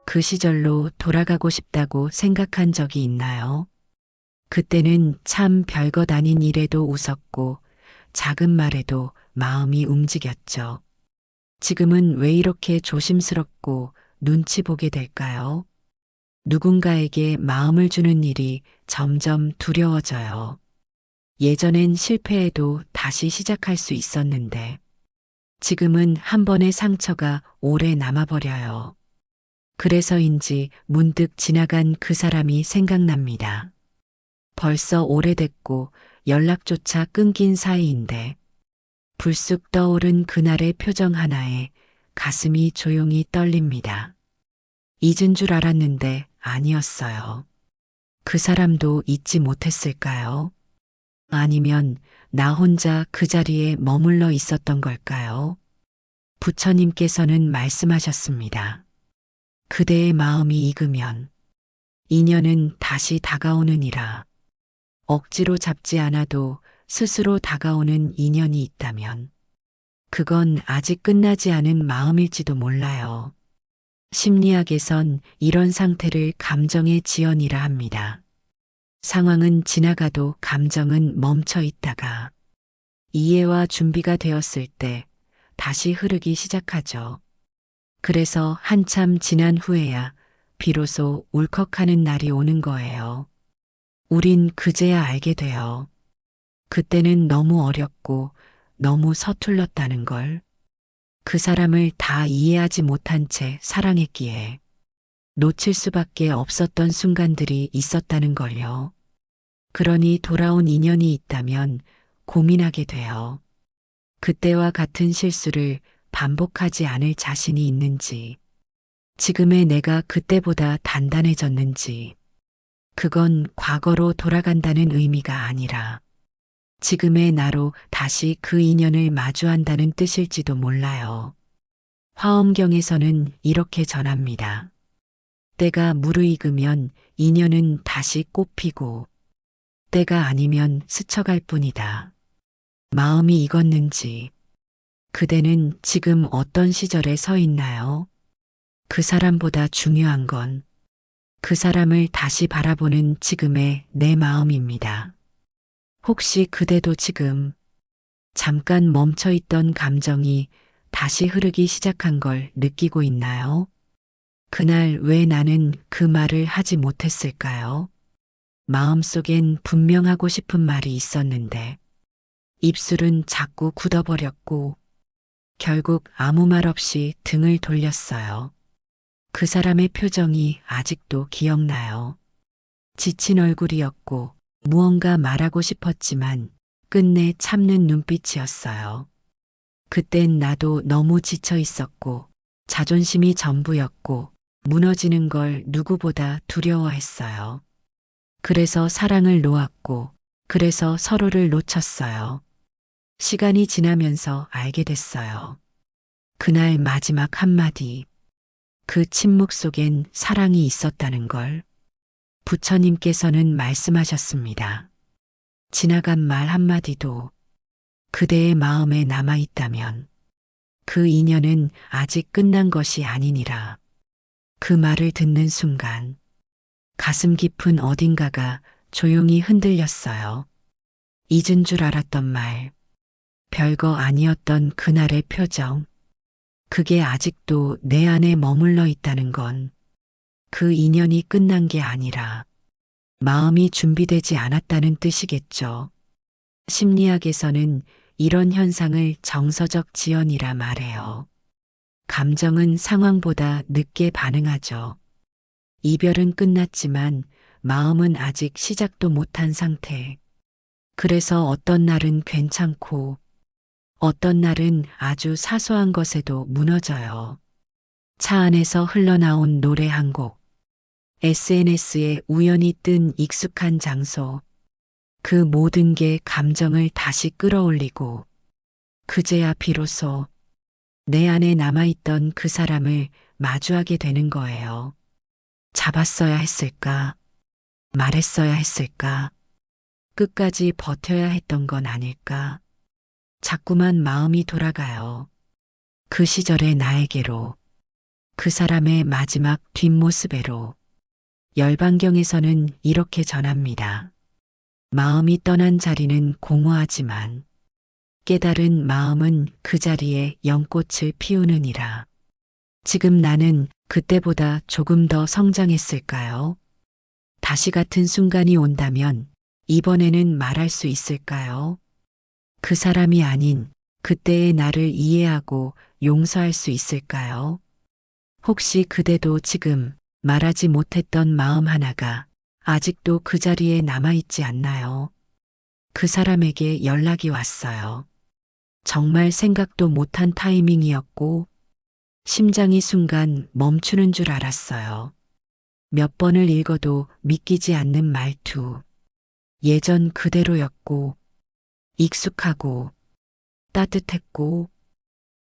그 시절로 돌아가고 싶다고 생각한 적이 있나요? 그때는 참 별것 아닌 일에도 웃었고 작은 말에도 마음이 움직였죠. 지금은 왜 이렇게 조심스럽고 눈치 보게 될까요? 누군가에게 마음을 주는 일이 점점 두려워져요. 예전엔 실패해도 다시 시작할 수 있었는데 지금은 한 번의 상처가 오래 남아버려요. 그래서인지 문득 지나간 그 사람이 생각납니다. 벌써 오래됐고 연락조차 끊긴 사이인데 불쑥 떠오른 그날의 표정 하나에 가슴이 조용히 떨립니다. 잊은 줄 알았는데 아니었어요. 그 사람도 잊지 못했을까요? 아니면 나 혼자 그 자리에 머물러 있었던 걸까요? 부처님께서는 말씀하셨습니다. 그대의 마음이 익으면 인연은 다시 다가오느니라. 억지로 잡지 않아도 스스로 다가오는 인연이 있다면 그건 아직 끝나지 않은 마음일지도 몰라요. 심리학에선 이런 상태를 감정의 지연이라 합니다. 상황은 지나가도 감정은 멈춰 있다가 이해와 준비가 되었을 때 다시 흐르기 시작하죠. 그래서 한참 지난 후에야 비로소 울컥하는 날이 오는 거예요. 우린 그제야 알게 돼요. 그때는 너무 어렸고 너무 서툴렀다는 걸. 그 사람을 다 이해하지 못한 채 사랑했기에 놓칠 수밖에 없었던 순간들이 있었다는 걸요. 그러니 돌아온 인연이 있다면 고민하게 돼요. 그때와 같은 실수를 반복하지 않을 자신이 있는지, 지금의 내가 그때보다 단단해졌는지, 그건 과거로 돌아간다는 의미가 아니라 지금의 나로 다시 그 인연을 마주한다는 뜻일지도 몰라요. 화엄경에서는 이렇게 전합니다. 때가 무르익으면 인연은 다시 꽃피고 때가 아니면 스쳐갈 뿐이다. 마음이 익었는지 그대는 지금 어떤 시절에 서 있나요? 그 사람보다 중요한 건 그 사람을 다시 바라보는 지금의 내 마음입니다. 혹시 그대도 지금 잠깐 멈춰 있던 감정이 다시 흐르기 시작한 걸 느끼고 있나요? 그날 왜 나는 그 말을 하지 못했을까요? 마음속엔 분명하고 싶은 말이 있었는데 입술은 자꾸 굳어버렸고 결국 아무 말 없이 등을 돌렸어요. 그 사람의 표정이 아직도 기억나요. 지친 얼굴이었고 무언가 말하고 싶었지만 끝내 참는 눈빛이었어요. 그땐 나도 너무 지쳐 있었고 자존심이 전부였고 무너지는 걸 누구보다 두려워했어요. 그래서 사랑을 놓았고 그래서 서로를 놓쳤어요. 시간이 지나면서 알게 됐어요. 그날 마지막 한마디, 그 침묵 속엔 사랑이 있었다는 걸. 부처님께서는 말씀하셨습니다. 지나간 말 한마디도 그대의 마음에 남아있다면 그 인연은 아직 끝난 것이 아니니라. 그 말을 듣는 순간 가슴 깊은 어딘가가 조용히 흔들렸어요. 잊은 줄 알았던 말, 별거 아니었던 그날의 표정, 그게 아직도 내 안에 머물러 있다는 건 그 인연이 끝난 게 아니라 마음이 준비되지 않았다는 뜻이겠죠. 심리학에서는 이런 현상을 정서적 지연이라 말해요. 감정은 상황보다 늦게 반응하죠. 이별은 끝났지만 마음은 아직 시작도 못한 상태. 그래서 어떤 날은 괜찮고 어떤 날은 아주 사소한 것에도 무너져요. 차 안에서 흘러나온 노래 한 곡, SNS에 우연히 뜬 익숙한 장소, 그 모든 게 감정을 다시 끌어올리고 그제야 비로소 내 안에 남아있던 그 사람을 마주하게 되는 거예요. 잡았어야 했을까? 말했어야 했을까? 끝까지 버텨야 했던 건 아닐까? 자꾸만 마음이 돌아가요. 그 시절의 나에게로. 그 사람의 마지막 뒷모습으로. 열반경에서는 이렇게 전합니다. 마음이 떠난 자리는 공허하지만 깨달은 마음은 그 자리에 연꽃을 피우느니라. 지금 나는 그때보다 조금 더 성장했을까요? 다시 같은 순간이 온다면 이번에는 말할 수 있을까요? 그 사람이 아닌 그때의 나를 이해하고 용서할 수 있을까요? 혹시 그대도 지금 말하지 못했던 마음 하나가 아직도 그 자리에 남아있지 않나요? 그 사람에게 연락이 왔어요. 정말 생각도 못한 타이밍이었고 심장이 순간 멈추는 줄 알았어요. 몇 번을 읽어도 믿기지 않는 말투. 예전 그대로였고 익숙하고 따뜻했고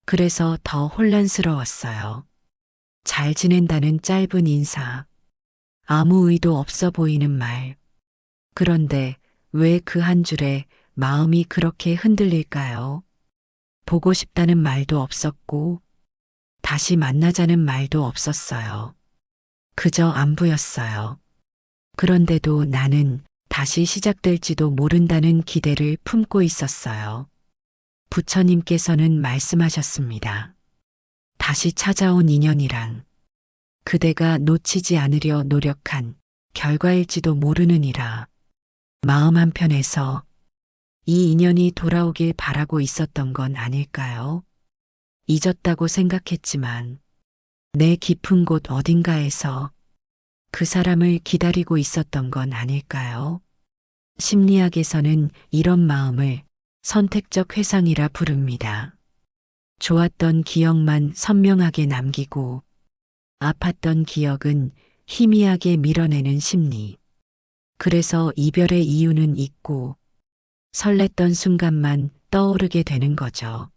그래서 더 혼란스러웠어요. 잘 지낸다는 짧은 인사. 아무 의도 없어 보이는 말. 그런데 왜 그 한 줄에 마음이 그렇게 흔들릴까요? 보고 싶다는 말도 없었고 다시 만나자는 말도 없었어요. 그저 안부였어요. 그런데도 나는 다시 시작될지도 모른다는 기대를 품고 있었어요. 부처님께서는 말씀하셨습니다. 다시 찾아온 인연이란 그대가 놓치지 않으려 노력한 결과일지도 모르느니라. 마음 한편에서 이 인연이 돌아오길 바라고 있었던 건 아닐까요? 잊었다고 생각했지만 내 깊은 곳 어딘가에서 그 사람을 기다리고 있었던 건 아닐까요? 심리학에서는 이런 마음을 선택적 회상이라 부릅니다. 좋았던 기억만 선명하게 남기고 아팠던 기억은 희미하게 밀어내는 심리. 그래서 이별의 이유는 있고 설렜던 순간만 떠오르게 되는 거죠.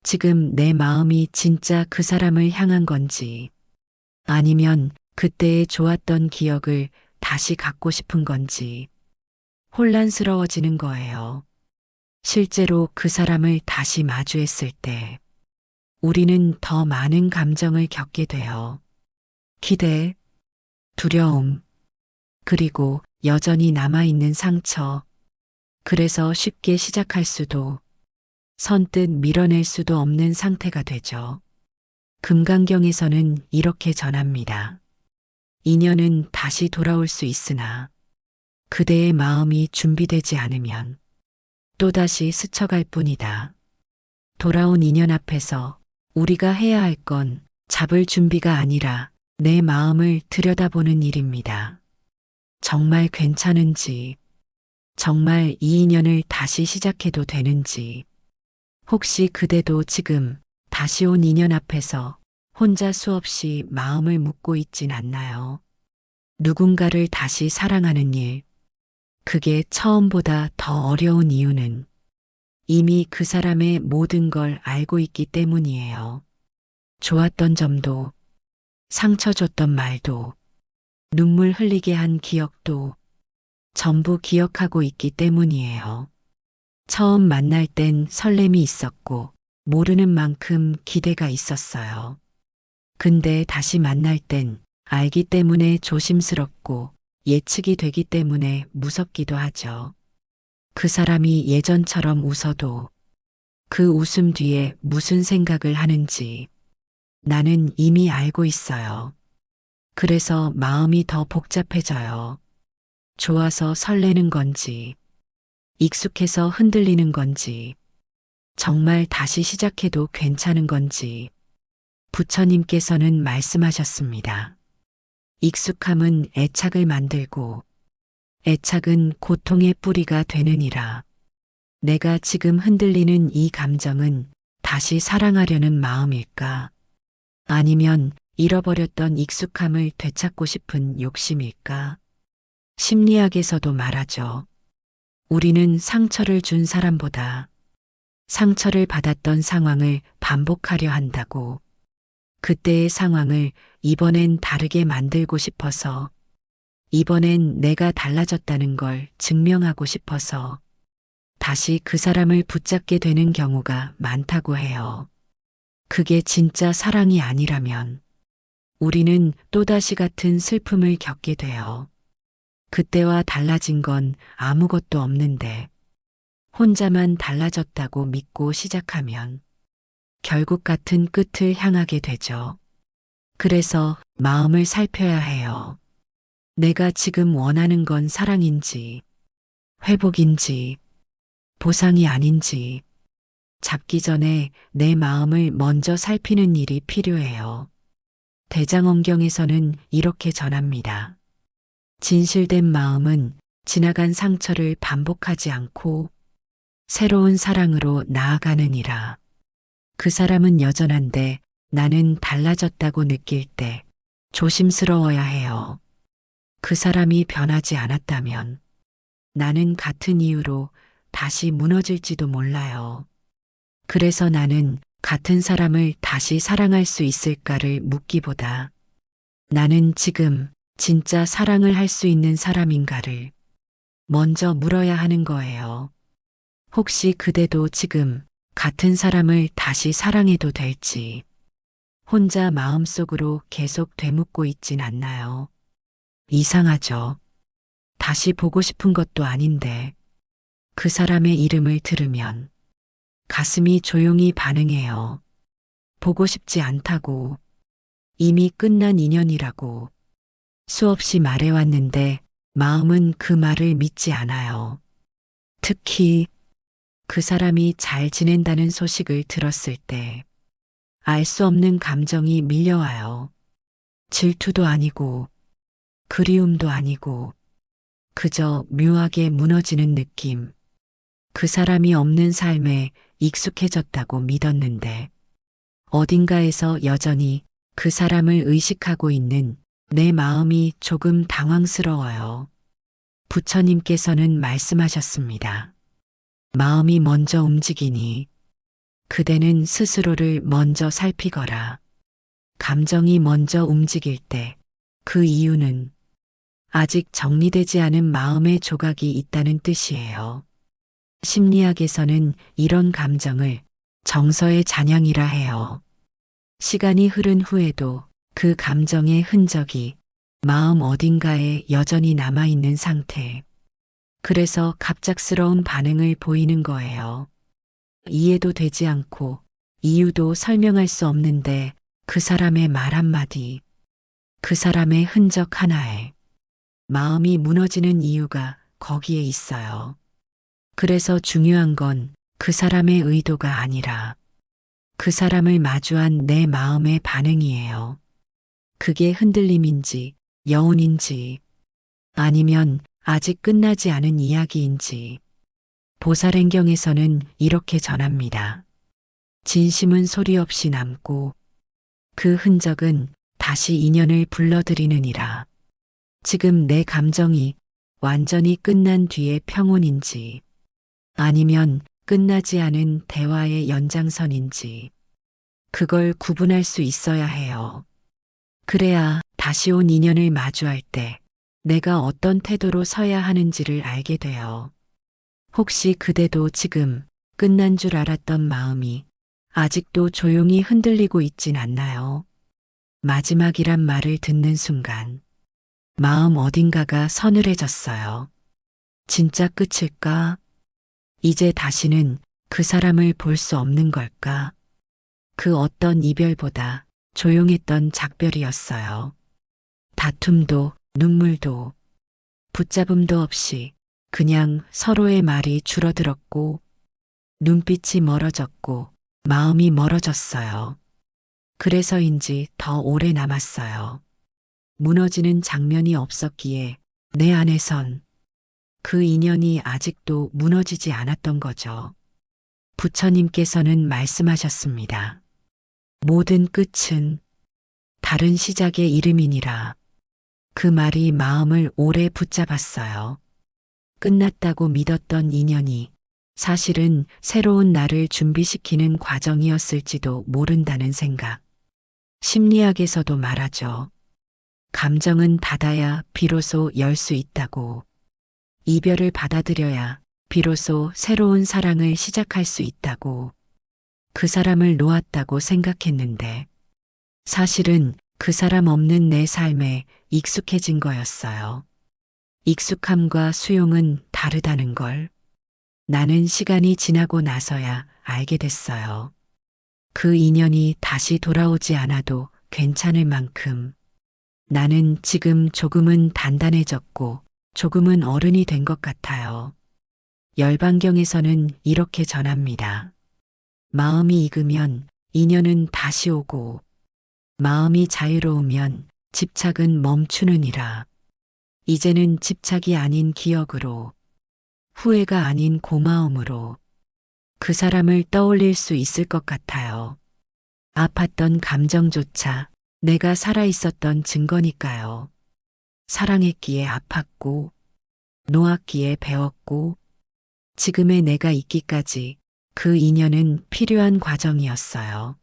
지금 내 마음이 진짜 그 사람을 향한 건지 아니면 그때의 좋았던 기억을 다시 갖고 싶은 건지 혼란스러워지는 거예요. 실제로 그 사람을 다시 마주했을 때 우리는 더 많은 감정을 겪게 돼요. 기대, 두려움, 그리고 여전히 남아있는 상처. 그래서 쉽게 시작할 수도 선뜻 밀어낼 수도 없는 상태가 되죠. 금강경에서는 이렇게 전합니다. 인연은 다시 돌아올 수 있으나 그대의 마음이 준비되지 않으면 또다시 스쳐갈 뿐이다. 돌아온 인연 앞에서 우리가 해야 할 건 잡을 준비가 아니라 내 마음을 들여다보는 일입니다. 정말 괜찮은지, 정말 이 인연을 다시 시작해도 되는지, 혹시 그대도 지금 다시 온 인연 앞에서 혼자 수없이 마음을 묻고 있진 않나요? 누군가를 다시 사랑하는 일, 그게 처음보다 더 어려운 이유는 이미 그 사람의 모든 걸 알고 있기 때문이에요. 좋았던 점도, 상처 줬던 말도, 눈물 흘리게 한 기억도 전부 기억하고 있기 때문이에요. 처음 만날 땐 설렘이 있었고 모르는 만큼 기대가 있었어요. 근데 다시 만날 땐 알기 때문에 조심스럽고 예측이 되기 때문에 무섭기도 하죠. 그 사람이 예전처럼 웃어도 그 웃음 뒤에 무슨 생각을 하는지 나는 이미 알고 있어요. 그래서 마음이 더 복잡해져요. 좋아서 설레는 건지, 익숙해서 흔들리는 건지, 정말 다시 시작해도 괜찮은 건지, 부처님께서는 말씀하셨습니다. 익숙함은 애착을 만들고, 애착은 고통의 뿌리가 되느니라. 내가 지금 흔들리는 이 감정은 다시 사랑하려는 마음일까? 아니면 잃어버렸던 익숙함을 되찾고 싶은 욕심일까? 심리학에서도 말하죠. 우리는 상처를 준 사람보다 상처를 받았던 상황을 반복하려 한다고. 그때의 상황을 이번엔 다르게 만들고 싶어서, 이번엔 내가 달라졌다는 걸 증명하고 싶어서 다시 그 사람을 붙잡게 되는 경우가 많다고 해요. 그게 진짜 사랑이 아니라면 우리는 또다시 같은 슬픔을 겪게 돼요. 그때와 달라진 건 아무것도 없는데 혼자만 달라졌다고 믿고 시작하면 결국 같은 끝을 향하게 되죠. 그래서 마음을 살펴야 해요. 내가 지금 원하는 건 사랑인지, 회복인지, 보상이 아닌지, 잡기 전에 내 마음을 먼저 살피는 일이 필요해요. 대장엄경에서는 이렇게 전합니다. 진실된 마음은 지나간 상처를 반복하지 않고 새로운 사랑으로 나아가느니라. 그 사람은 여전한데 나는 달라졌다고 느낄 때 조심스러워야 해요. 그 사람이 변하지 않았다면 나는 같은 이유로 다시 무너질지도 몰라요. 그래서 나는 같은 사람을 다시 사랑할 수 있을까를 묻기보다 나는 지금 진짜 사랑을 할 수 있는 사람인가를 먼저 물어야 하는 거예요. 혹시 그대도 지금 같은 사람을 다시 사랑해도 될지 혼자 마음속으로 계속 되묻고 있진 않나요? 이상하죠. 다시 보고 싶은 것도 아닌데 그 사람의 이름을 들으면 가슴이 조용히 반응해요. 보고 싶지 않다고, 이미 끝난 인연이라고 수없이 말해왔는데 마음은 그 말을 믿지 않아요. 특히 그 사람이 잘 지낸다는 소식을 들었을 때 알 수 없는 감정이 밀려와요. 질투도 아니고 그리움도 아니고 그저 묘하게 무너지는 느낌. 그 사람이 없는 삶에 익숙해졌다고 믿었는데 어딘가에서 여전히 그 사람을 의식하고 있는 내 마음이 조금 당황스러워요. 부처님께서는 말씀하셨습니다. 마음이 먼저 움직이니 그대는 스스로를 먼저 살피거라. 감정이 먼저 움직일 때 그 이유는 아직 정리되지 않은 마음의 조각이 있다는 뜻이에요. 심리학에서는 이런 감정을 정서의 잔향이라 해요. 시간이 흐른 후에도 그 감정의 흔적이 마음 어딘가에 여전히 남아있는 상태. 그래서 갑작스러운 반응을 보이는 거예요. 이해도 되지 않고 이유도 설명할 수 없는데 그 사람의 말 한마디, 그 사람의 흔적 하나에 마음이 무너지는 이유가 거기에 있어요. 그래서 중요한 건 그 사람의 의도가 아니라 그 사람을 마주한 내 마음의 반응이에요. 그게 흔들림인지 여운인지 아니면 아직 끝나지 않은 이야기인지 보살행경에서는 이렇게 전합니다. 진심은 소리 없이 남고 그 흔적은 다시 인연을 불러들이느니라. 지금 내 감정이 완전히 끝난 뒤의 평온인지 아니면 끝나지 않은 대화의 연장선인지 그걸 구분할 수 있어야 해요. 그래야 다시 온 인연을 마주할 때 내가 어떤 태도로 서야 하는지를 알게 돼요. 혹시 그대도 지금 끝난 줄 알았던 마음이 아직도 조용히 흔들리고 있진 않나요? 마지막이란 말을 듣는 순간 마음 어딘가가 서늘해졌어요. 진짜 끝일까? 이제 다시는 그 사람을 볼 수 없는 걸까? 그 어떤 이별보다 조용했던 작별이었어요. 다툼도 눈물도 붙잡음도 없이 그냥 서로의 말이 줄어들었고 눈빛이 멀어졌고 마음이 멀어졌어요. 그래서인지 더 오래 남았어요. 무너지는 장면이 없었기에 내 안에선 그 인연이 아직도 무너지지 않았던 거죠. 부처님께서는 말씀하셨습니다. 모든 끝은 다른 시작의 이름이니라. 그 말이 마음을 오래 붙잡았어요. 끝났다고 믿었던 인연이 사실은 새로운 나를 준비시키는 과정이었을지도 모른다는 생각. 심리학에서도 말하죠. 감정은 닫아야 비로소 열 수 있다고. 이별을 받아들여야 비로소 새로운 사랑을 시작할 수 있다고. 그 사람을 놓았다고 생각했는데 사실은 그 사람 없는 내 삶에 익숙해진 거였어요. 익숙함과 수용은 다르다는 걸 나는 시간이 지나고 나서야 알게 됐어요. 그 인연이 다시 돌아오지 않아도 괜찮을 만큼 나는 지금 조금은 단단해졌고 조금은 어른이 된 것 같아요. 열반경에서는 이렇게 전합니다. 마음이 익으면 인연은 다시 오고 마음이 자유로우면 집착은 멈추느니라. 이제는 집착이 아닌 기억으로 후회가 아닌 고마움으로 그 사람을 떠올릴 수 있을 것 같아요. 아팠던 감정조차 내가 살아있었던 증거니까요. 사랑했기에 아팠고, 놓았기에 배웠고, 지금의 내가 있기까지 그 인연은 필요한 과정이었어요.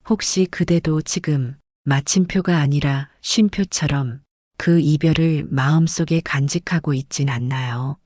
혹시 그대도 지금 마침표가 아니라 쉼표처럼 그 이별을 마음속에 간직하고 있진 않나요?